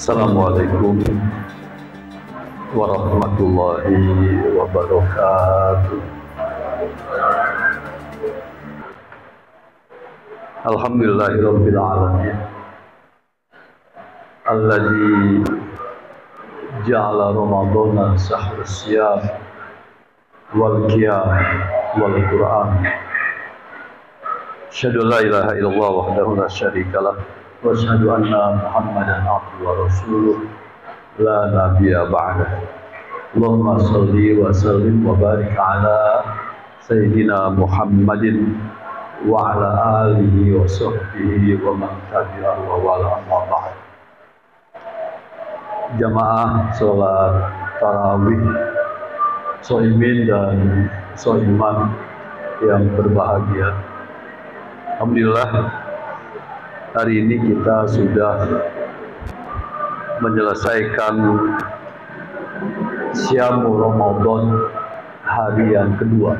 Assalamualaikum warahmatullahi wabarakatuh. Alhamdulillahirabbil alamin. Alladzi ja'ala ramadhana sahra siyam wal qiyam wal qur'an. Asyhadu la ilaha illallah wahdahu la syarikalah wa asyhadu anna Muhammadan abduhu wa rasuluh la nabiyya ba'dah. Allahumma shalli wa sallim wa barik ala sayyidina Muhammadin wa ala alihi wa sahbihi wa man tabi'ahu wa wala amma ba'd. Jamaah salat tarawih, shaimin dan shaimat yang berbahagia. Alhamdulillah, hari ini kita sudah menyelesaikan Syamu Ramadan hari yang kedua.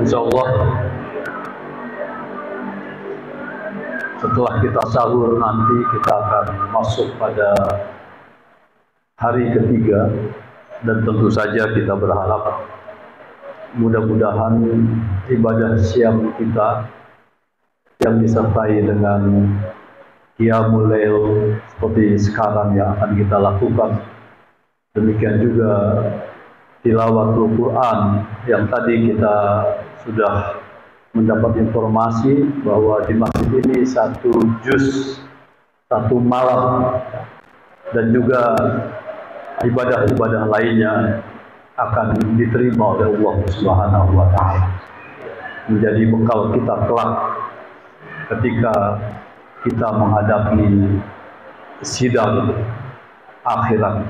Insyaallah setelah kita sahur nanti kita akan masuk pada hari ketiga, dan tentu saja kita berharap mudah-mudahan ibadah siam kita yang disertai dengan qiyamul lail seperti sekarang yang akan kita lakukan, demikian juga tilawatul Quran yang tadi kita sudah mendapat informasi bahwa di masjid ini 1 juz 1 malam, dan juga ibadah-ibadah lainnya akan diterima oleh Allah Subhanahu wa taala, menjadi bekal kita kelak ketika kita menghadapi sidang akhirat.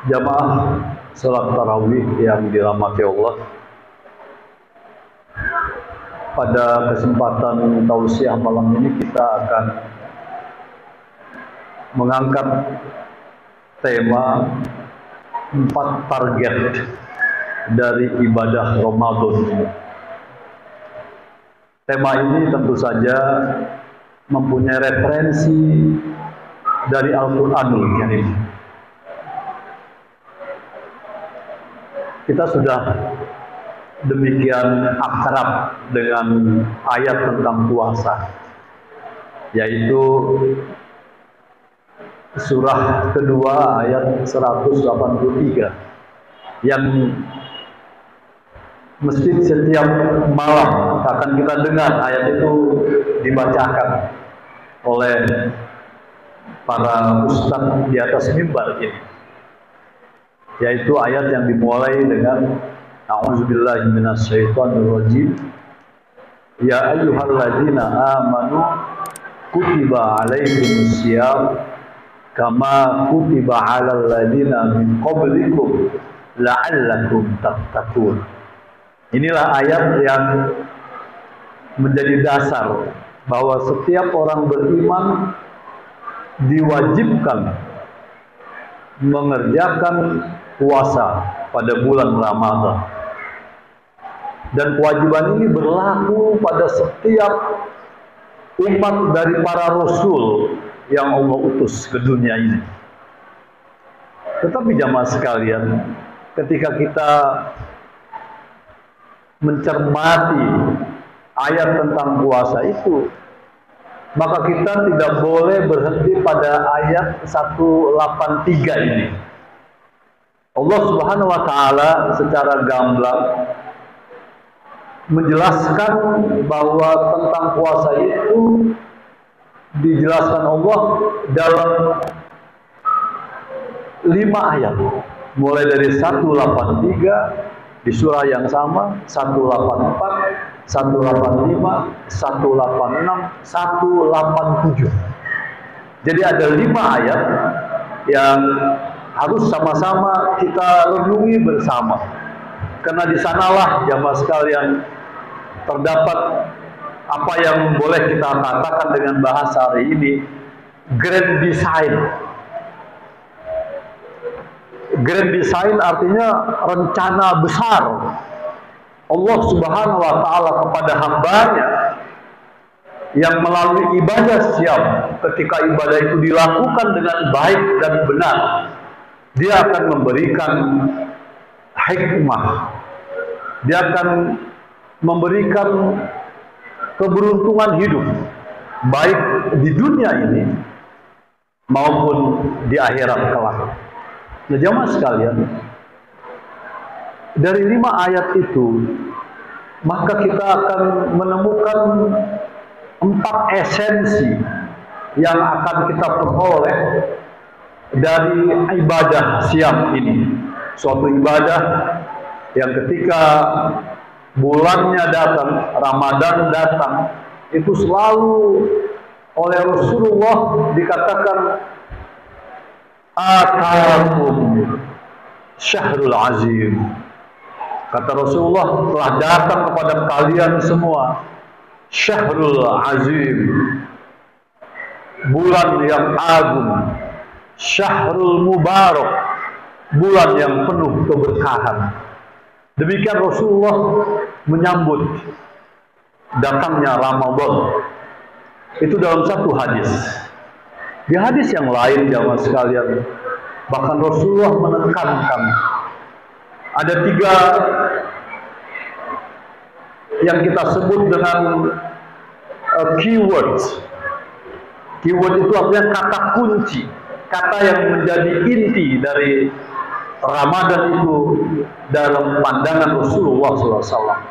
Jamaah salat tarawih yang dirahmati Allah, pada kesempatan tausiah malam ini kita akan mengangkat tema 4 target dari ibadah Ramadan ini. Tema ini tentu saja mempunyai referensi dari Al-Quranul Karim. Kita sudah demikian akrab dengan ayat tentang puasa, yaitu surah kedua ayat 183 yang mesti setiap malam akan kita dengar ayat itu dibacakan oleh para ustadz di atas mimbar ini, yaitu ayat yang dimulai dengan a'udzubillahi minasyaitonirrajim, ya ayyuhalladzina amanu kutiba alaikumusiyam kama kutiba 'alal ladzina min qablikum la'allakum tattaqun. Inilah ayat yang menjadi dasar bahwa setiap orang beriman diwajibkan mengerjakan puasa pada bulan Ramadan. Dan kewajiban ini berlaku pada setiap umat dari para rasul yang Allah utus ke dunia ini. Tetapi jamaah sekalian, ketika kita mencermati ayat tentang puasa itu, maka kita tidak boleh berhenti pada ayat 183 ini. Allah Subhanahu wa taala secara gamblang menjelaskan bahwa tentang puasa itu dijelaskan Allah dalam 5 ayat, mulai dari 183 di surah yang sama, 184, 185, 186, 187. Jadi ada 5 ayat yang harus sama-sama kita renungi bersama, karena di sanalah jamaah sekalian terdapat apa yang boleh kita katakan dengan bahasa hari ini grand design. Grand design artinya rencana besar Allah Subhanahu wa taala kepada hambanya yang melalui ibadah siam, ketika ibadah itu dilakukan dengan baik dan benar, dia akan memberikan hikmah, dia akan memberikan keberuntungan hidup, baik di dunia ini maupun di akhirat kelak. Ya jamaah sekalian, dari 5 ayat itu maka kita akan menemukan 4 esensi yang akan kita peroleh dari ibadah siam ini. Suatu ibadah yang ketika bulannya datang, Ramadan datang, itu selalu oleh Rasulullah dikatakan atakum syahrul azim. Kata Rasulullah, telah datang kepada kalian semua syahrul azim, bulan yang agung, syahrul mubarak, bulan yang penuh keberkahan. Demikian Rasulullah menyambut datangnya Ramadan. Itu dalam satu hadis. Di hadis yang lain jamaah sekalian, bahkan Rasulullah menekankan ada 3 yang kita sebut dengan keywords. Keyword itu artinya kata kunci, kata yang menjadi inti dari Ramadan itu dalam pandangan Rasulullah SAW.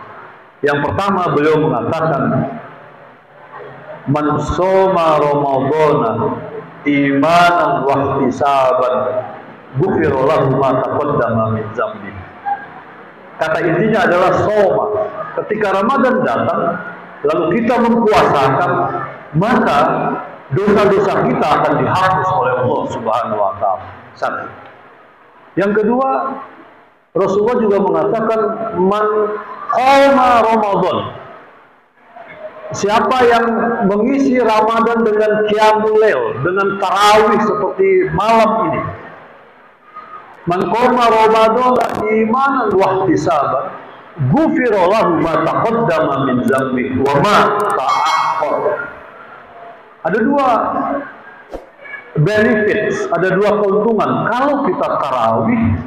Yang pertama, beliau mengatakan, man shoma ramadhana imanan wa ihtisaban ghufira lahu ma taqaddama min dzambi. Kata intinya adalah shoma. Ketika Ramadan datang, lalu kita mempuasakan, maka dosa-dosa kita akan dihapus oleh Allah Subhanahu wa taala. Satu. Yang kedua, Rasulullah juga mengatakan man qama Ramadan. Siapa yang mengisi Ramadan dengan qiyamul lail, dengan tarawih seperti malam ini. Man qama Ramadan imanan wa ihtisaban ghufira lahu ma taqaddama min dzambi wa ma ta'akhkhar. Ada 2 benefits, ada 2 keuntungan. Kalau kita tarawih,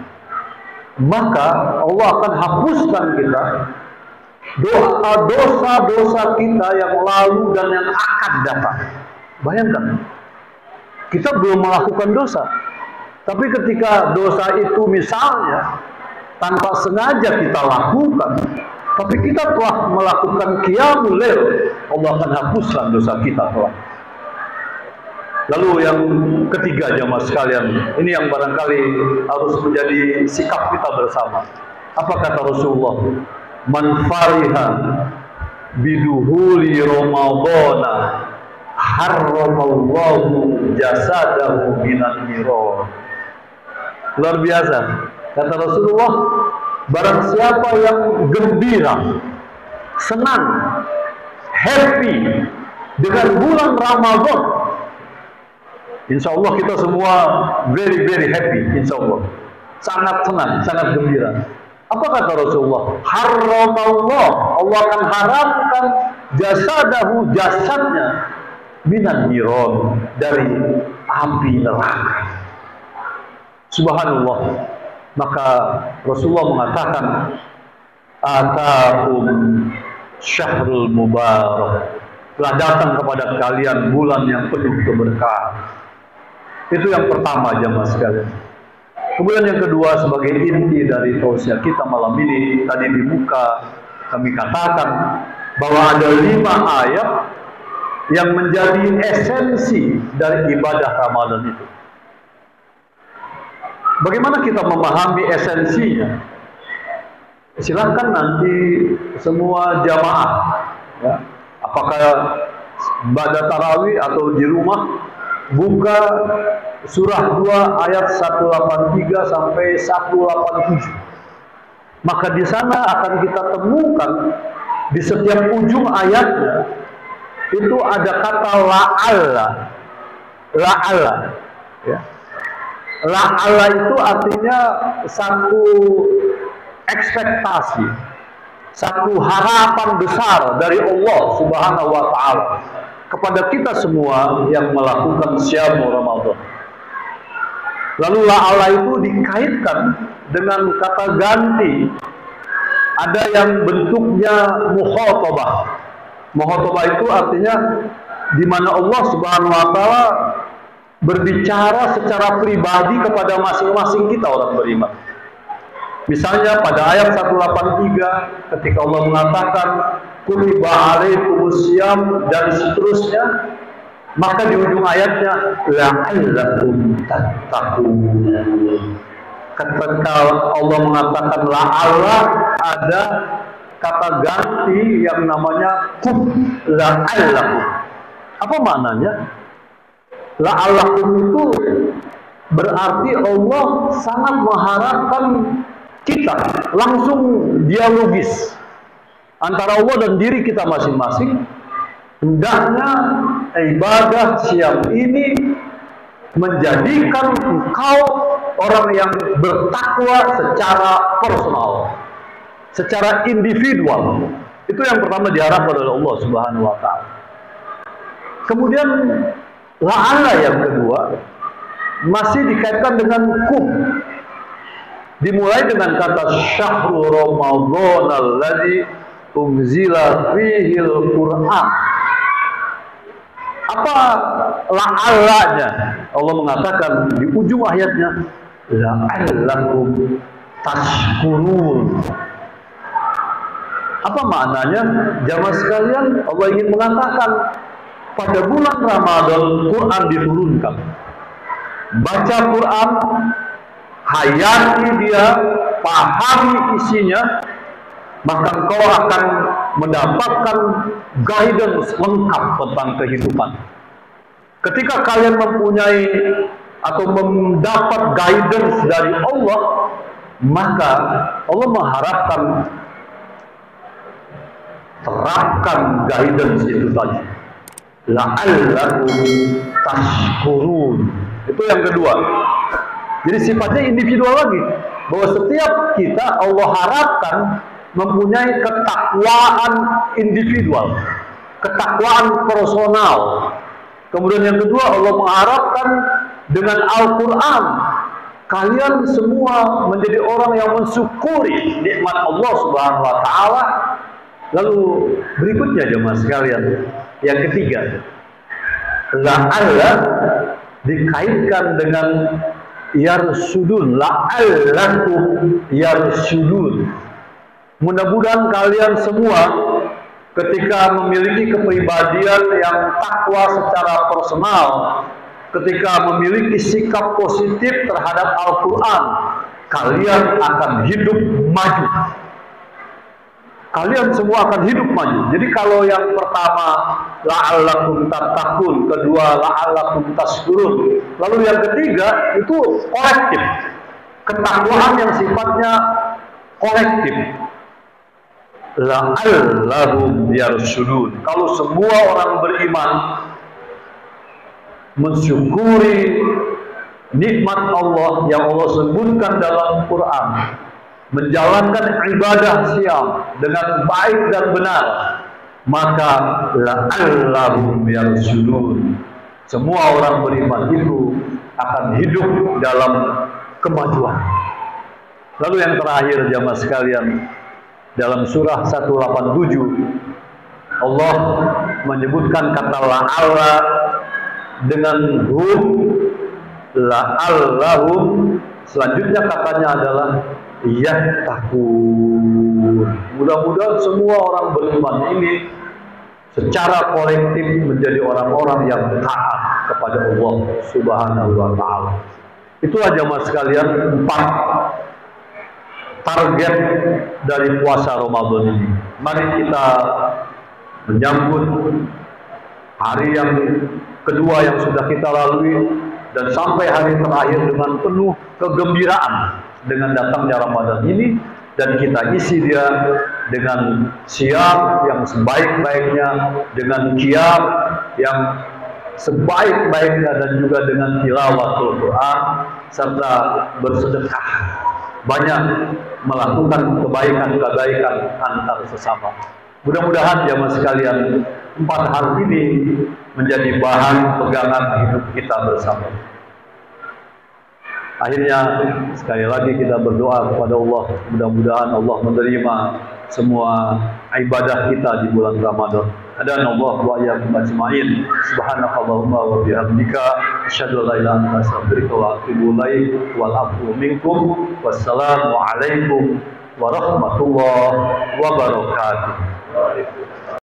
maka Allah akan hapuskan kita dosa-dosa kita yang lalu dan yang akan datang. Bayangkan, kita belum melakukan dosa, tapi ketika dosa itu misalnya tanpa sengaja kita lakukan, tapi kita telah melakukan qiyamul lail, Allah akan hapuskan dosa kita telah. Lalu yang ketiga jamaah sekalian, ini yang barangkali harus menjadi sikap kita bersama. Apa kata Rasulullah? Man fariha biduhuli Ramadana harramallahu jasadahu minan niror. Luar biasa. Kata Rasulullah, barang siapa yang gembira, senang, happy dengan bulan Ramadan, insya Allah kita semua very happy, insya Allah. Sangat senang, sangat gembira. Apa kata Rasulullah? Haramallah, Allah akan haramkan jasadahu, jasadnya, minan niron, dari api neraka. Subhanallah. Maka Rasulullah mengatakan, atakum syahrul mubarak, telah datang kepada kalian bulan yang penuh keberkahan. Itu yang pertama jamaah sekalian. Kemudian yang kedua, sebagai inti dari tausiah kita malam ini, tadi di muka kami katakan bahwa ada 5 ayat yang menjadi esensi dari ibadah Ramadan itu. Bagaimana kita memahami esensinya? Silahkan nanti semua jamaah, ya, apakah pada tarawih atau di rumah, buka surah 2 ayat 183 sampai 187. Maka di sana akan kita temukan di setiap ujung ayatnya itu ada kata la'alla. La'alla, ya. La'alla itu artinya satu ekspektasi, satu harapan besar dari Allah Subhanahu wa taala. kepada kita semua yang melakukan syam Ramadan. Lalu la'alla itu dikaitkan dengan kata ganti. Ada yang bentuknya mukhatabah. Mukhatabah itu artinya di mana Allah Subhanahu wa taala berbicara secara pribadi kepada masing-masing kita orang beriman. Misalnya pada ayat 183 ketika Allah mengatakan kutiba alaikumus syiyam dan seterusnya, maka di ujung ayatnya la'allakum tattaqun. Ketika Allah mengatakan la'alla, ada kata ganti yang namanya kum, la'allakum. Apa maknanya? La'allakum itu berarti Allah sangat mengharapkan kita langsung dialogis antara Allah dan diri kita masing-masing. Hendaknya ibadah siam ini menjadikan engkau orang yang bertakwa secara personal, secara individual. Itu yang pertama diharapkan oleh Allah Subhanahu wa taala. Kemudian la'alla yang kedua masih dikaitkan dengan kum. Dimulai dengan kata syahrul Ramadan alladzi unzila fihi al-Qur'an. Apa la'allanya? Allah mengatakan di ujung ayatnya la'allakum tashkurun. Apa maknanya? Jamaah sekalian, Allah ingin mengatakan pada bulan Ramadan Quran diturunkan. Baca Quran, hayati dia, pahami isinya, maka engkau akan mendapatkan guidance lengkap tentang kehidupan. Ketika kalian mempunyai atau mendapat guidance dari Allah, maka Allah mengharapkan terapkan guidance itu tadi. La'allakum tashkurun. Itu yang kedua. Jadi sifatnya individual lagi. Bahwa setiap kita Allah harapkan mempunyai ketakwaan individual, ketakwaan personal. Kemudian yang kedua, Allah mengharapkan dengan Al-Quran kalian semua menjadi orang yang mensyukuri nikmat Allah Subhanahu wa taala. Lalu berikutnya jemaah sekalian, yang ketiga, la'alla dikaitkan dengan yarsudun, la'allakum yarsudun. Mudah-mudahan kalian semua ketika memiliki kepribadian yang takwa secara personal, ketika memiliki sikap positif terhadap Al-Quran, kalian akan hidup maju. Kalian semua akan hidup maju. Jadi kalau yang pertama la'allakum tattaqun, kedua la'allakum tashkurun, lalu yang ketiga itu kolektif. Ketakwaan yang sifatnya kolektif. La'allahum yarshudun. Kalau semua orang beriman mensyukuri nikmat Allah yang Allah sebutkan dalam Quran, menjalankan ibadah siam dengan baik dan benar, maka la'allahum yarshudun. Semua orang beriman itu akan hidup dalam kemajuan. Lalu yang terakhir jamaah sekalian, dalam surah 187 Allah menyebutkan kata la'alla dengan hum, la'allahum. Selanjutnya katanya adalah yattaqun. Mudah-mudahan semua orang beriman ini secara kolektif menjadi orang-orang yang taat kepada Allah Subhanahu wa taala. Itulah jamaah sekalian 4 target dari puasa Ramadan ini. Mari kita menyambut hari yang kedua yang sudah kita lalui dan sampai hari terakhir dengan penuh kegembiraan dengan datangnya Ramadan ini, dan kita isi dia dengan siam yang sebaik-baiknya, dengan qiyam yang sebaik-baiknya, dan juga dengan tilawatul Quran serta bersedekah, banyak melakukan kebaikan-kebaikan antar sesama. Mudah-mudahan jamaah sekalian empat hal ini menjadi bahan pegangan hidup kita bersama. Akhirnya sekali lagi kita berdoa kepada Allah, mudah-mudahan Allah menerima semua ibadah kita di bulan Ramadan. Dan Allah wa iyyakum ajmain. Subhanakallahumma wa bihamdika asyhadu an la ilaha illa anta astaghfiruka wa atubu ilaik. Wal afwu minkum. Wassalamu alaikum warahmatullahi wabarakatuh.